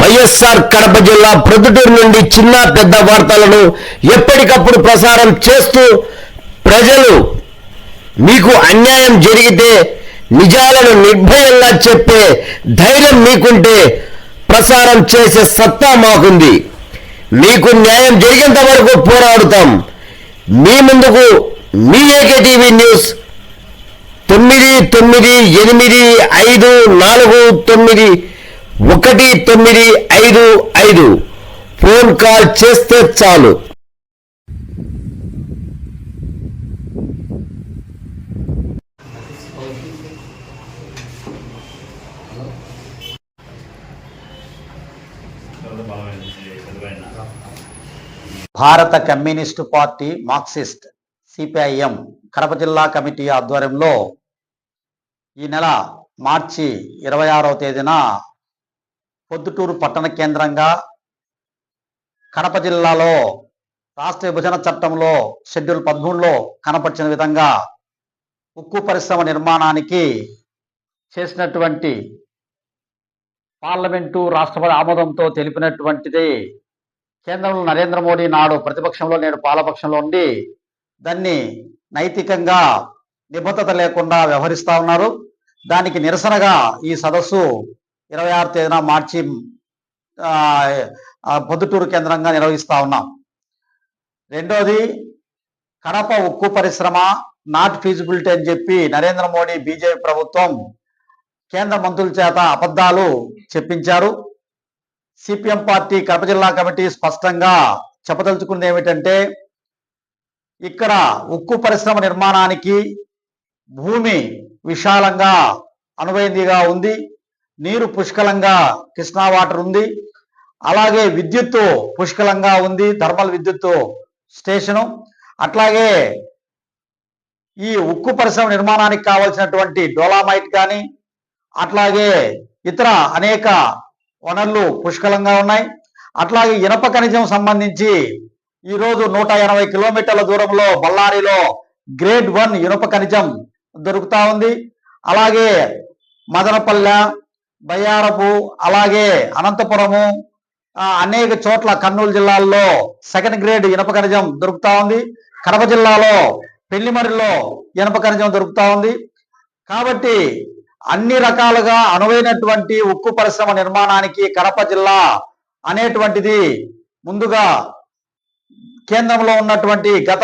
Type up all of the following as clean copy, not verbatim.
వైఎస్ఆర్ కడప జిల్లా ప్రొద్దుటూరు నుండి చిన్న పెద్ద వార్తలను ఎప్పటికప్పుడు ప్రసారం చేస్తూ ప్రజలు మీకు అన్యాయం జరిగితే నిజాలను నిర్భయంగా చెప్పే ధైర్యం మీకుంటే ప్రసారం చేసే సత్తా మాకుంది. మీకు న్యాయం జరిగేంత వరకు పోరాడుతాం. మీ ముందుకు మీ ఏకేటీవీ న్యూస్ 9985491955 ఫోన్ కాల్ చేస్తే చాలు. భారత communist party Marxist CPIM Kadapa జిల్లా కమిటీ ఆధ్వర్యంలో ఈ నెల మార్చి 26వ తేదీన పొద్దుటూరు పట్టణ కేంద్రంగా కడప జిల్లాలో రాష్ట్ర విభజన చట్టంలో షెడ్యూల్ 13లో కనపరిచిన విధంగా ఉక్కు పరిశ్రమ నిర్మాణానికి చేసినటువంటి పార్లమెంటు రాష్ట్రపతి ఆమోదంతో తెలిపినటువంటిది కేంద్రంలో నరేంద్ర మోడీ నాడు ప్రతిపక్షంలో నేడు పాలపక్షంలో ఉండి దాన్ని నైతికంగా నిబద్ధత లేకుండా వ్యవహరిస్తూ ఉన్నారు. దానికి నిరసనగా ఈ సదస్సు 26 తేదీన మార్చి పొద్దుటూరు కేంద్రంగా నిర్వహిస్తూ ఉన్నాం. రెండోది, కడప ఉక్కు పరిశ్రమ నాట్ ఫీజిబిలిటీ అని చెప్పి నరేంద్ర మోడీ బీజేపీ ప్రభుత్వం కేంద్ర మంత్రుల చేత అబద్ధాలు చెప్పించారు. సిపిఎం పార్టీ కడప జిల్లా కమిటీ స్పష్టంగా చెప్పదలుచుకుంది ఏమిటంటే, ఇక్కడ ఉక్కు పరిశ్రమ నిర్మాణానికి భూమి విశాలంగా అనువైనదిగా ఉంది, నీరు పుష్కలంగా కృష్ణా వాటర్ ఉంది, అలాగే విద్యుత్తు పుష్కలంగా ఉంది, థర్మల్ విద్యుత్తు స్టేషను. అట్లాగే ఈ ఉక్కు పరిశ్రమ నిర్మాణానికి కావలసినటువంటి డోలామైట్ కానీ అట్లాగే ఇతర అనేక వనరులు పుష్కలంగా ఉన్నాయి. అట్లాగే ఇనప ఖనిజం సంబంధించి ఈరోజు 180 కిలోమీటర్ల దూరంలో బళ్ళారిలో గ్రేడ్ 1 ఇనుప ఖనిజం దొరుకుతా ఉంది. అలాగే మదనపల్లె, బయ్యారపు, అలాగే అనంతపురము, అనేక చోట్ల కర్నూలు జిల్లాల్లో సెకండ్ గ్రేడ్ ఇనుప ఖనిజం దొరుకుతా ఉంది. కడప జిల్లాలో పెళ్లిమరిలో ఇనుప ఖనిజం దొరుకుతా ఉంది. కాబట్టి అన్ని రకాలుగా అనువైనటువంటి ఉక్కు పరిశ్రమ నిర్మాణానికి కడప జిల్లా అనేటువంటిది ముందుగా కేంద్రంలో ఉన్నటువంటి గత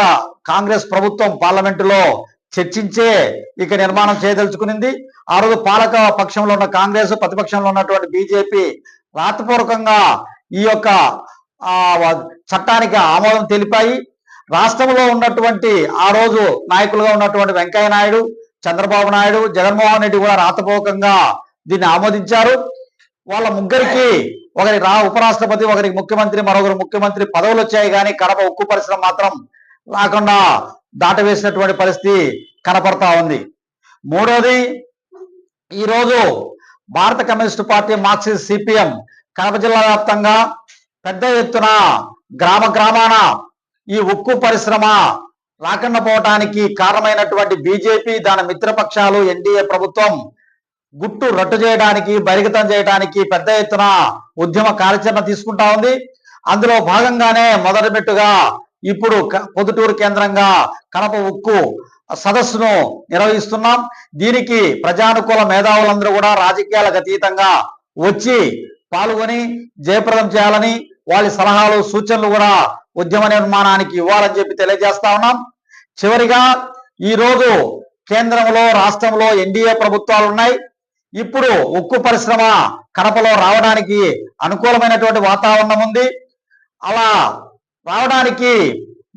కాంగ్రెస్ ప్రభుత్వం పార్లమెంటులో చర్చించే ఇక నిర్మాణం చేయదలుచుకునింది. ఆ రోజు పాలక పక్షంలో ఉన్న కాంగ్రెస్, ప్రతిపక్షంలో ఉన్నటువంటి బీజేపీ రాతపూర్వకంగా ఈ యొక్క చట్టానికి ఆమోదం తెలిపాయి. రాష్ట్రంలో ఉన్నటువంటి ఆ రోజు నాయకులుగా ఉన్నటువంటి వెంకయ్య నాయుడు, చంద్రబాబు నాయుడు, జగన్మోహన్ రెడ్డి కూడా రాతపూర్వకంగా దీన్ని ఆమోదించారు. వాళ్ళ ముగ్గురికి, ఒకరి ఉపరాష్ట్రపతి, ఒకరికి ముఖ్యమంత్రి, మరొకరు ముఖ్యమంత్రి పదవులు వచ్చాయి, కానీ కడప ఉక్కు పరిశ్రమ మాత్రం రాకుండా దాటవేసినటువంటి పరిస్థితి కనపడతా ఉంది. మూడోది, ఈరోజు భారత communist party Marxist CPM Kadapa జిల్లా వ్యాప్తంగా పెద్ద ఎత్తున గ్రామాన ఈ ఉక్కు పరిశ్రమ రాకుండా పోవటానికి కారణమైనటువంటి బీజేపీ, దాని మిత్రపక్షాలు, ఎన్డీఏ ప్రభుత్వం గుట్టు రట్టు చేయడానికి, బహిర్గతం చేయడానికి పెద్ద ఎత్తున ఉద్యమ కార్యాచరణ తీసుకుంటా ఉంది. అందులో భాగంగానే మొదటి మెట్టుగా ఇప్పుడు పొద్దుటూరు కేంద్రంగా కడప ఉక్కు సదస్సును నిర్వహిస్తున్నాం. దీనికి ప్రజానుకూల మేధావులందరూ కూడా రాజకీయాలకు అతీతంగా వచ్చి పాల్గొని జయప్రదం చేయాలని, వాళ్ళ సలహాలు సూచనలు కూడా ఉద్యమ నిర్మాణానికి ఇవ్వాలని చెప్పి తెలియజేస్తా ఉన్నాం. చివరిగా, ఈరోజు కేంద్రంలో రాష్ట్రంలో ఎన్డీఏ ప్రభుత్వాలు ఉన్నాయి. ఇప్పుడు ఉక్కు పరిశ్రమ కడపలో రావడానికి అనుకూలమైనటువంటి వాతావరణం ఉంది. అలా రావడానికి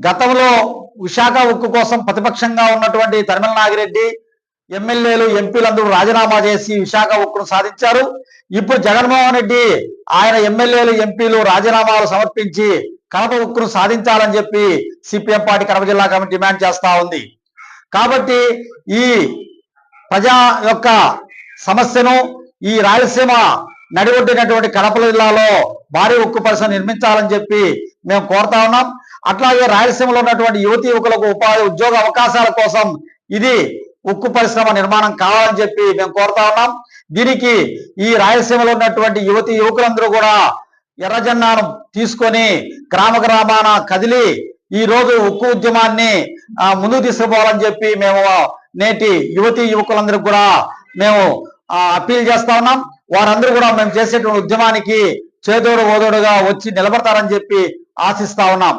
గతంలో విశాఖ ఉక్కు కోసం ప్రతిపక్షంగా ఉన్నటువంటి తరిమల నాగిరెడ్డి, ఎమ్మెల్యేలు, ఎంపీలందరూ రాజీనామా చేసి విశాఖ ఉక్కును సాధించారు. ఇప్పుడు జగన్మోహన్ రెడ్డి ఆయన ఎమ్మెల్యేలు, ఎంపీలు రాజీనామాలు సమర్పించి కడప ఉక్కును సాధించాలని చెప్పి సిపిఎం పార్టీ కడప జిల్లా కమిటీ డిమాండ్ చేస్తా ఉంది. కాబట్టి ఈ ప్రజా యొక్క సమస్యను ఈ రాయలసీమ నడిగొట్టినటువంటి కడప జిల్లాలో భారీ ఉక్కు పరిశ్రమ నిర్మించాలని చెప్పి మేము కోరుతా ఉన్నాం. అట్లాగే రాయలసీమలో ఉన్నటువంటి యువతి యువకులకు ఉపాధి ఉద్యోగ అవకాశాల కోసం ఇది ఉక్కు పరిశ్రమ నిర్మాణం కావాలని చెప్పి మేము కోరుతా ఉన్నాం. దీనికి ఈ రాయలసీమలో ఉన్నటువంటి యువకులందరూ కూడా ఎర్రజెండాను తీసుకొని గ్రామ గ్రామాన కదిలి ఈ రోజు ఉక్కు ఉద్యమాన్ని ముందుకు తీసుకుపోవాలని చెప్పి మేము నేటి యువకులందరూ కూడా మేము అప్పీల్ చేస్తా ఉన్నాం. వారందరూ కూడా మేము చేసేటువంటి ఉద్యమానికి చేదోడు ఓదోడుగా వచ్చి నిలబడతారని చెప్పి ఆశిస్తా ఉన్నాం.